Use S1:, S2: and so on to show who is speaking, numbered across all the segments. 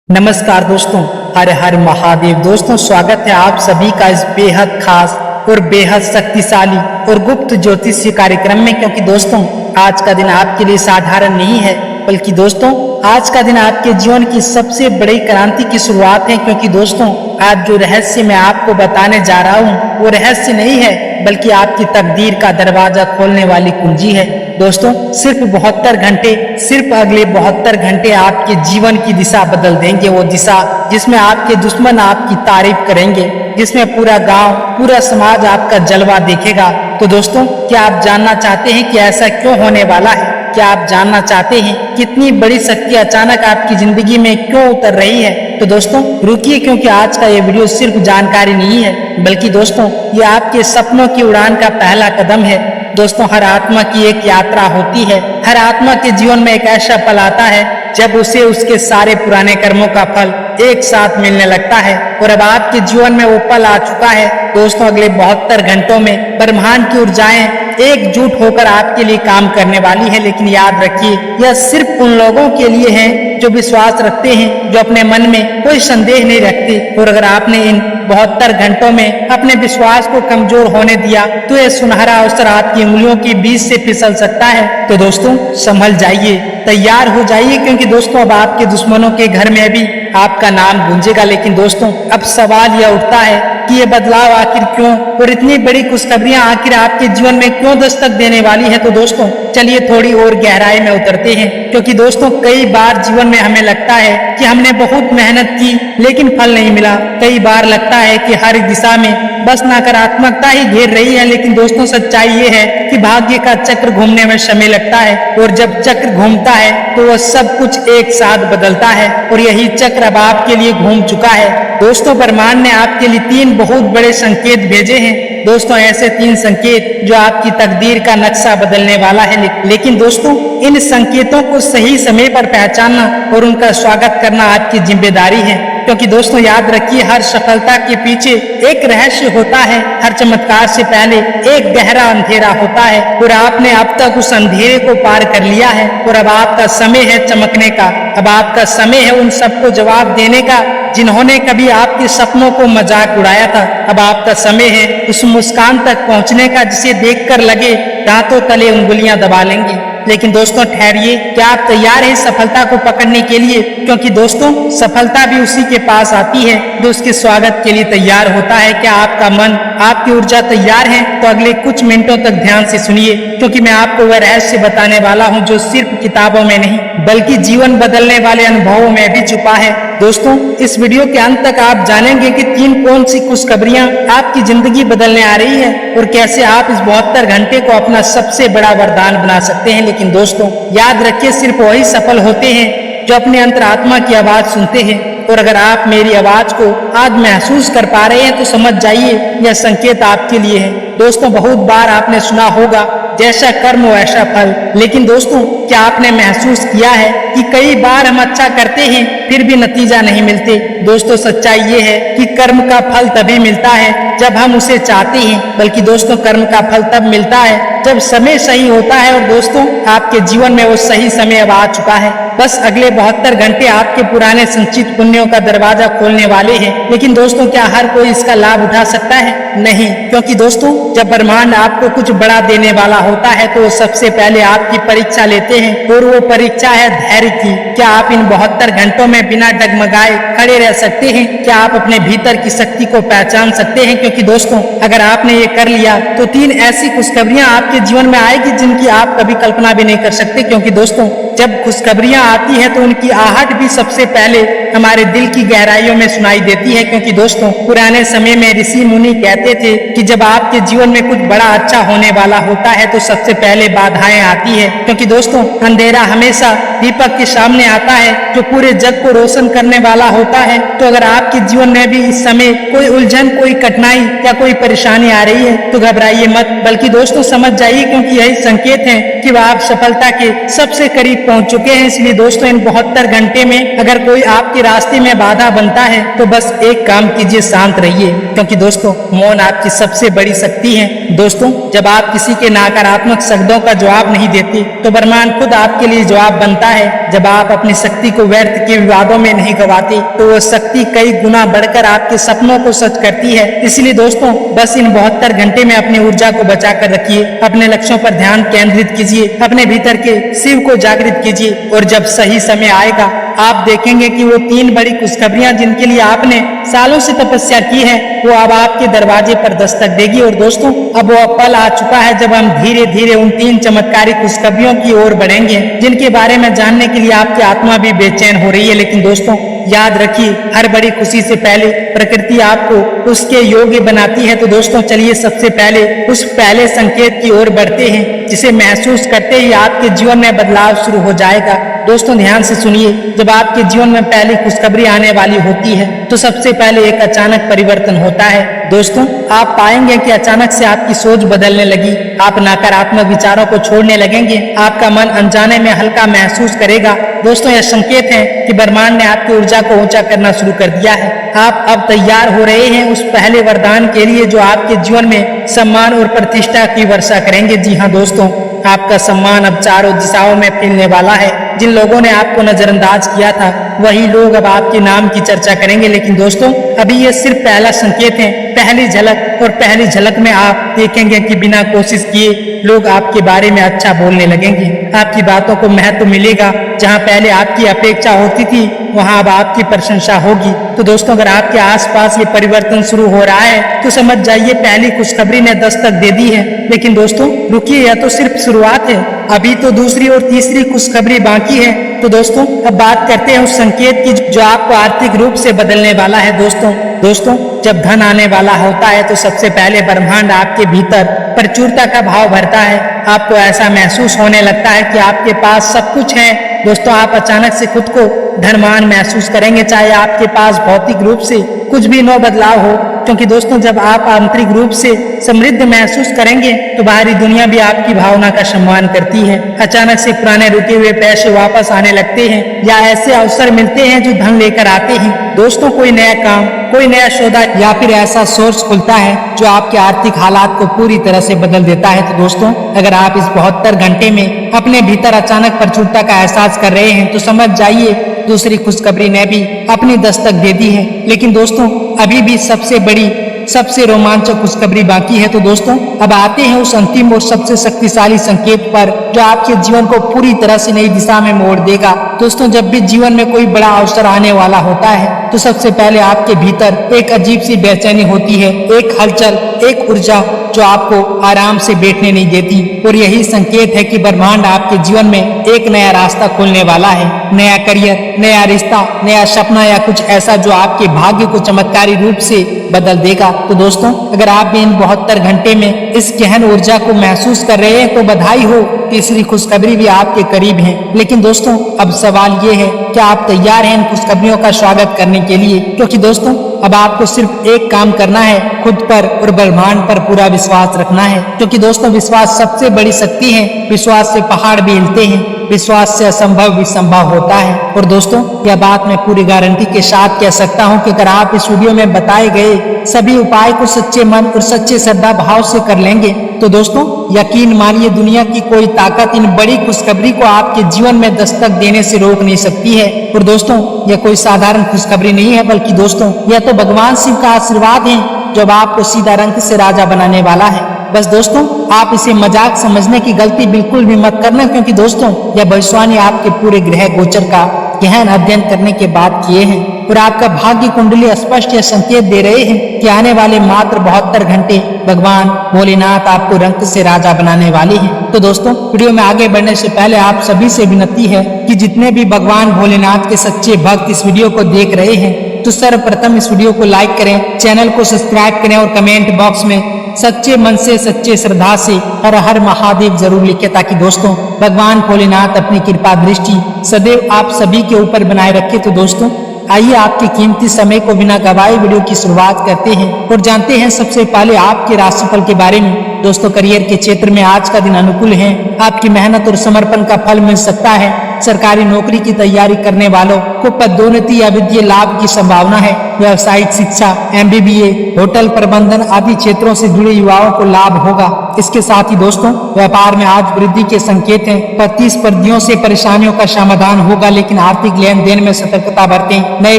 S1: नमस्कार दोस्तों, हर हर महादेव। दोस्तों स्वागत है आप सभी का इस बेहद खास और बेहद शक्तिशाली और गुप्त ज्योतिषीय कार्यक्रम में। क्योंकि दोस्तों आज का दिन आपके लिए साधारण नहीं है, बल्कि दोस्तों आज का दिन आपके जीवन की सबसे बड़ी क्रांति की शुरुआत है। क्योंकि दोस्तों आज जो रहस्य मैं आपको बताने जा रहा हूँ वो रहस्य नहीं है, बल्कि आपकी तकदीर का दरवाजा खोलने वाली कुंजी है। दोस्तों सिर्फ 72 घंटे, सिर्फ अगले 72 घंटे आपके जीवन की दिशा बदल देंगे। वो दिशा जिसमें आपके दुश्मन आपकी तारीफ करेंगे, जिसमें पूरा गांव, पूरा समाज आपका जलवा देखेगा। तो दोस्तों क्या आप जानना चाहते हैं कि ऐसा क्यों होने वाला है? क्या आप जानना चाहते हैं कितनी बड़ी शक्ति अचानक आपकी जिंदगी में क्यों उतर रही है? तो दोस्तों रुकिए, क्योंकि आज का ये वीडियो सिर्फ जानकारी नहीं है, बल्कि दोस्तों ये आपके सपनों की उड़ान का पहला कदम है। दोस्तों हर आत्मा की एक यात्रा होती है। हर आत्मा के जीवन में एक ऐसा पल आता है जब उसे उसके सारे पुराने कर्मों का फल एक साथ मिलने लगता है। और अब आपके जीवन में वो पल आ चुका है। दोस्तों अगले 72 घंटों में ब्रह्मांड की ऊर्जाएं एकजुट होकर आपके लिए काम करने वाली है। लेकिन याद रखिए, यह सिर्फ उन लोगों के लिए है जो विश्वास रखते हैं, जो अपने मन में कोई संदेह नहीं रखते। और अगर आपने इन 72 घंटों में अपने विश्वास को कमजोर होने दिया तो यह सुनहरा अवसर आपकी उंगलियों के बीच से फिसल सकता है। तो दोस्तों संभल जाइए, तैयार हो जाइए, क्योंकि दोस्तों अब आपके दुश्मनों के घर में भी आपका नाम गूंजेगा। लेकिन दोस्तों अब सवाल यह उठता है कि ये बदलाव आखिर क्यों, और इतनी बड़ी खुशखबरियां आखिर आपके जीवन में क्यों दस्तक देने वाली है? तो दोस्तों चलिए थोड़ी और गहराई में उतरते हैं। क्योंकि दोस्तों कई बार जीवन में हमें लगता है कि हमने बहुत मेहनत की लेकिन फल नहीं मिला। कई बार लगता है कि हर दिशा में बस नकारात्मकता ही घेर रही है। लेकिन दोस्तों सच्चाई ये है कि भाग्य का चक्र घूमने में समय लगता है, और जब चक्र घूमता है तो वह सब कुछ एक साथ बदलता है। और यही चक्र अब आपके लिए घूम चुका है। दोस्तों ब्रह्मांड ने आपके लिए 3 बहुत बड़े संकेत भेजे हैं। दोस्तों ऐसे 3 संकेत जो आपकी तकदीर का नक्शा बदलने वाला है। लेकिन दोस्तों इन संकेतों को सही समय पर पहचानना और उनका स्वागत करना आपकी जिम्मेदारी है। क्योंकि दोस्तों याद रखिए, हर सफलता के पीछे एक रहस्य होता है। हर चमत्कार से पहले एक गहरा अंधेरा होता है, और आपने अब तक उस अंधेरे को पार कर लिया है। और अब आपका समय है चमकने का। अब आपका समय है उन सबको जवाब देने का जिन्होंने कभी आपके सपनों को मजाक उड़ाया था। अब आपका समय है उस मुस्कान तक पहुंचने का जिसे देखकर लगे दांतों तले उंगलियां दबा लेंगे। लेकिन दोस्तों ठहरिए, क्या आप तैयार हैं सफलता को पकड़ने के लिए? क्योंकि दोस्तों सफलता भी उसी के पास आती है जो उसके स्वागत के लिए तैयार होता है। क्या आपका मन, आपकी ऊर्जा तैयार है? तो अगले कुछ मिनटों तक ध्यान से सुनिए, क्योंकि मैं आपको वह रहस्य बताने वाला हूँ जो सिर्फ किताबों में नहीं बल्कि जीवन बदलने वाले अनुभवों में भी छुपा है। दोस्तों इस वीडियो के अंत तक आप जानेंगे कि 3 कौन सी खुशखबरियां आपकी जिंदगी बदलने आ रही है, और कैसे आप इस 72 घंटे को अपना सबसे बड़ा वरदान बना सकते हैं। लेकिन दोस्तों याद रखिए, सिर्फ वही सफल होते हैं जो अपने अंतरात्मा की आवाज सुनते हैं। और अगर आप मेरी आवाज को आज महसूस कर पा रहे हैं तो समझ जाइए यह संकेत आपके लिए है। दोस्तों बहुत बार आपने सुना होगा जैसा कर्म वैसा फल। लेकिन दोस्तों क्या आपने महसूस किया है कि कई बार हम अच्छा करते हैं फिर भी नतीजा नहीं मिलते? दोस्तों सच्चाई ये है कि कर्म का फल तभी मिलता है जब हम उसे चाहते हैं, बल्कि दोस्तों कर्म का फल तब मिलता है जब समय सही होता है। और दोस्तों आपके जीवन में वो सही समय अब आ चुका है। बस अगले 72 घंटे आपके पुराने संचित पुण्यों का दरवाजा खोलने वाले हैं। लेकिन दोस्तों क्या हर कोई इसका लाभ उठा सकता है? नहीं, क्योंकि दोस्तों जब ब्रह्मांड आपको कुछ बड़ा देने वाला होता है तो वो सबसे पहले आपकी परीक्षा लेते हैं, और वो परीक्षा है धैर्य की। क्या आप इन 72 घंटों में बिना डगमगाए खड़े रह सकते हैं? क्या आप अपने भीतर की शक्ति को पहचान सकते हैं? क्योंकि दोस्तों अगर आपने ये कर लिया तो 3 ऐसी खुशखबरियां आपके जीवन में आएगी जिनकी आप कभी कल्पना भी नहीं कर सकते। क्योंकि दोस्तों जब खुशखबरियां आती है तो उनकी आहट भी सबसे पहले हमारे दिल की गहराइयों में सुनाई देती है। क्योंकि दोस्तों पुराने समय में ऋषि मुनि कहते थे कि जब आपके जीवन में कुछ बड़ा अच्छा होने वाला होता है तो सबसे पहले बाधाएं आती है। क्योंकि दोस्तों अंधेरा हमेशा दीपक के सामने आता है जो पूरे जग को रोशन करने वाला होता है। तो अगर आपके जीवन में भी इस समय कोई उलझन, कोई कठिनाई या कोई परेशानी आ रही है तो घबराइए मत, बल्कि दोस्तों समझ जाइए, क्योंकि यही संकेत है कि वह आप सफलता के सबसे करीब पहुंच चुके हैं। इसलिए दोस्तों इन 72 घंटे में अगर कोई आपके रास्ते में बाधा बनता है तो बस एक काम कीजिए, शांत रहिए। क्योंकि दोस्तों मौन आपकी सबसे बड़ी शक्ति है। दोस्तों जब आप किसी के नकारात्मक शब्दों का जवाब नहीं देते तो ब्रह्मांड खुद आपके लिए जवाब बनता होता है जब आप अपनी शक्ति को व्यर्थ के विवादों में नहीं गवाते तो वो शक्ति कई गुना बढ़कर आपके सपनों को सच करती है। इसलिए दोस्तों बस इन 72 घंटे में अपनी ऊर्जा को बचा कर रखिए, अपने लक्ष्यों पर ध्यान केंद्रित कीजिए, अपने भीतर के शिव को जागृत कीजिए और जब सही समय आएगा आप देखेंगे कि वो 3 बड़ी खुशखबरियां जिनके लिए आपने सालों से तपस्या की है वो अब आपके दरवाजे पर दस्तक देगी। और दोस्तों अब वो पल आ चुका है जब हम धीरे धीरे उन 3 चमत्कारी खुशखबरियों की ओर बढ़ेंगे जिनके बारे में जानने के लिए आपकी आत्मा भी बेचैन हो रही है। लेकिन दोस्तों याद रखिए हर बड़ी खुशी से पहले प्रकृति आपको उसके योग्य बनाती है। तो दोस्तों चलिए सबसे पहले उस पहले संकेत की ओर बढ़ते हैं जिसे महसूस करते ही आपके जीवन में बदलाव शुरू हो जाएगा। दोस्तों ध्यान से सुनिए, जब आपके जीवन में पहली खुशखबरी आने वाली होती है तो सबसे पहले एक अचानक परिवर्तन होता है। दोस्तों आप पाएंगे कि अचानक से आपकी सोच बदलने लगी, आप नकारात्मक विचारों को छोड़ने लगेंगे, आपका मन अनजाने में हल्का महसूस करेगा। दोस्तों यह संकेत है कि ब्रह्मांड ने आपकी ऊर्जा को ऊंचा करना शुरू कर दिया है। आप अब तैयार हो रहे हैं उस पहले वरदान के लिए जो आपके जीवन में सम्मान और प्रतिष्ठा की वर्षा करेंगे। जी हाँ दोस्तों, आपका सम्मान अब चारों दिशाओं में फैलने वाला है। जिन लोगों ने आपको नजरअंदाज किया था वही लोग अब आपके नाम की चर्चा करेंगे। लेकिन दोस्तों अभी ये सिर्फ पहला संकेत है, पहली झलक, और पहली झलक में आप देखेंगे कि बिना कोशिश किए लोग आपके बारे में अच्छा बोलने लगेंगे, आपकी बातों को महत्व मिलेगा। जहां पहले आपकी अपेक्षा होती थी वहां अब आपकी प्रशंसा होगी। तो दोस्तों अगर आपके आसपास ये परिवर्तन शुरू हो रहा है तो समझ जाइए पहली खुशखबरी ने दस्तक दे दी है। लेकिन दोस्तों रुकिए, यह तो सिर्फ शुरुआत है, अभी तो दूसरी और तीसरी खुशखबरी बाकी है। तो दोस्तों अब बात करते हैं उस संकेत की जो आपको आर्थिक रूप से बदलने वाला है। दोस्तों जब धन आने वाला होता है तो सबसे पहले ब्रह्मांड आपके भीतर प्रचुरता का भाव भरता है। आपको ऐसा महसूस होने लगता है कि आपके पास सब कुछ है। दोस्तों आप अचानक से खुद को धनवान महसूस करेंगे, चाहे आपके पास भौतिक रूप से कुछ भी न बदलाव हो, क्योंकि दोस्तों जब आप आंतरिक रूप से समृद्ध महसूस करेंगे तो बाहरी दुनिया भी आपकी भावना का सम्मान करती है। अचानक से पुराने रुके हुए पैसे वापस आने लगते हैं या ऐसे अवसर मिलते हैं जो धन लेकर आते हैं। दोस्तों कोई नया काम, कोई नया सौदा या फिर ऐसा सोर्स खुलता है जो आपके आर्थिक हालात को पूरी तरह से बदल देता है। तो दोस्तों अगर आप इस 72 घंटे में अपने भीतर अचानक प्रचुरता का एहसास कर रहे हैं तो समझ जाइए दूसरी खुशखबरी ने भी अपनी दस्तक दे दी है। लेकिन दोस्तों अभी भी सबसे बड़ी, सबसे रोमांचक खुशखबरी बाकी है। तो दोस्तों अब आते हैं उस अंतिम और सबसे शक्तिशाली संकेत पर जो आपके जीवन को पूरी तरह से नई दिशा में मोड़ देगा। दोस्तों जब भी जीवन में कोई बड़ा अवसर आने वाला होता है तो सबसे पहले आपके भीतर एक अजीब सी बेचैनी होती है, एक हलचल, एक ऊर्जा जो आपको आराम से बैठने नहीं देती। और यही संकेत है कि ब्रह्मांड आपके जीवन में एक नया रास्ता खोलने वाला है, नया करियर, नया रिश्ता, नया सपना या कुछ ऐसा जो आपके भाग्य को चमत्कारी रूप से बदल देगा। तो दोस्तों अगर आप भी इन 72 घंटे में इस गहन ऊर्जा को महसूस कर रहे हैं तो बधाई हो, तीसरी खुशखबरी भी आपके करीब है। लेकिन दोस्तों अब सवाल ये है, क्या आप तैयार हैं इन खुशखबरियों का स्वागत करने के लिए? क्योंकि दोस्तों अब आपको सिर्फ एक काम करना है, खुद पर और ब्रह्मांड पर पूरा विश्वास रखना है। क्योंकि दोस्तों विश्वास सबसे बड़ी शक्ति है, विश्वास से पहाड़ भी हिलते हैं, विश्वास से असंभव भी संभव होता है। और दोस्तों यह बात मैं पूरी गारंटी के साथ कह सकता हूं कि अगर आप इस वीडियो में बताए गए सभी उपाय को सच्चे मन और सच्चे श्रद्धा भाव से कर लेंगे तो दोस्तों यकीन मानिए दुनिया की कोई ताकत इन बड़ी खुशखबरी को आपके जीवन में दस्तक देने से रोक नहीं सकती है। और दोस्तों यह कोई साधारण खुशखबरी नहीं है, बल्कि दोस्तों यह तो भगवान शिव का आशीर्वाद है जो आपको सीधा रंग से राजा बनाने वाला है। बस दोस्तों आप इसे मजाक समझने की गलती बिल्कुल भी मत करना, क्योंकि दोस्तों यह भविष्यवाणी आपके पूरे ग्रह गोचर का गहन अध्ययन करने के बाद किए हैं और आपका भाग्य कुंडली स्पष्ट यह संकेत दे रहे हैं कि आने वाले मात्र 72 घंटे भगवान भोलेनाथ आपको रंग से राजा बनाने वाले हैं। तो दोस्तों वीडियो में आगे बढ़ने से पहले आप सभी से विनती है कि जितने भी भगवान भोलेनाथ के सच्चे भक्त इस वीडियो को देख रहे हैं तो सर्वप्रथम इस वीडियो को लाइक करें, चैनल को सब्सक्राइब करें और कमेंट बॉक्स में सच्चे मन से, सच्चे श्रद्धा से हर हर महादेव जरूर लिखे, ताकि दोस्तों भगवान भोलेनाथ अपनी कृपा दृष्टि सदैव आप सभी के ऊपर बनाए रखे। तो दोस्तों आइए आपके कीमती समय को बिना गवाए वीडियो की शुरुआत करते हैं और जानते हैं सबसे पहले आपके राशिफल के बारे में। दोस्तों करियर के क्षेत्र में आज का दिन अनुकूल है। आपकी मेहनत और समर्पण का फल मिल सकता है। सरकारी नौकरी की तैयारी करने वालों को पदोन्नति या वित्तीय लाभ की संभावना है। व्यावसायिक शिक्षा, MBBA, होटल प्रबंधन आदि क्षेत्रों से जुड़े युवाओं को लाभ होगा। इसके साथ ही दोस्तों व्यापार में आज वृद्धि के संकेत हैं। प्रतिस्पर्धियों से परेशानियों का समाधान होगा, लेकिन आर्थिक लेन देन में सतर्कता बरतें। नए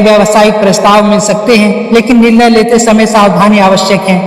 S1: व्यावसायिक प्रस्ताव मिल सकते हैं, लेकिन निर्णय लेते समय सावधानी आवश्यक है।